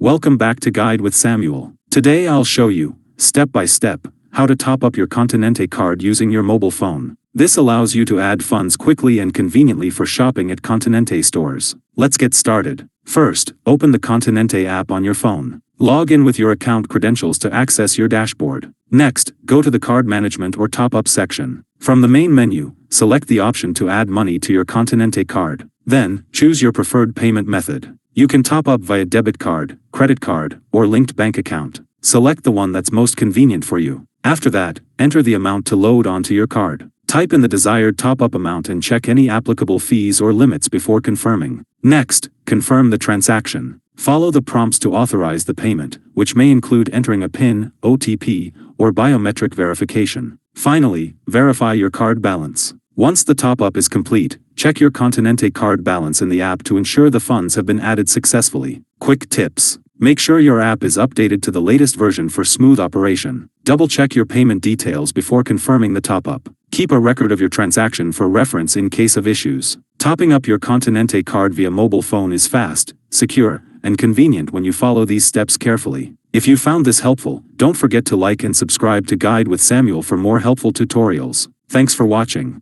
Welcome back to Guide with Samuel. Today I'll show you, step by step, how to top up your Continente card using your mobile phone. This allows you to add funds quickly and conveniently for shopping at Continente stores. Let's get started. First, open the Continente app on your phone. Log in with your account credentials to access your dashboard. Next, go to the card management or top-up section. From the main menu, select the option to add money to your Continente card. Then, choose your preferred payment method. You can top up via debit card, credit card, or linked bank account. Select the one that's most convenient for you. After that, enter the amount to load onto your card. Type in the desired top-up amount and check any applicable fees or limits before confirming. Next, confirm the transaction. Follow the prompts to authorize the payment, which may include entering a PIN, OTP, or biometric verification. Finally, verify your card balance. Once the top-up is complete, check your Continente card balance in the app to ensure the funds have been added successfully. Quick tips. Make sure your app is updated to the latest version for smooth operation. Double-check your payment details before confirming the top-up. Keep a record of your transaction for reference in case of issues. Topping up your Continente card via mobile phone is fast, secure, and convenient when you follow these steps carefully. If you found this helpful, don't forget to like and subscribe to Guide with Samuel for more helpful tutorials. Thanks for watching.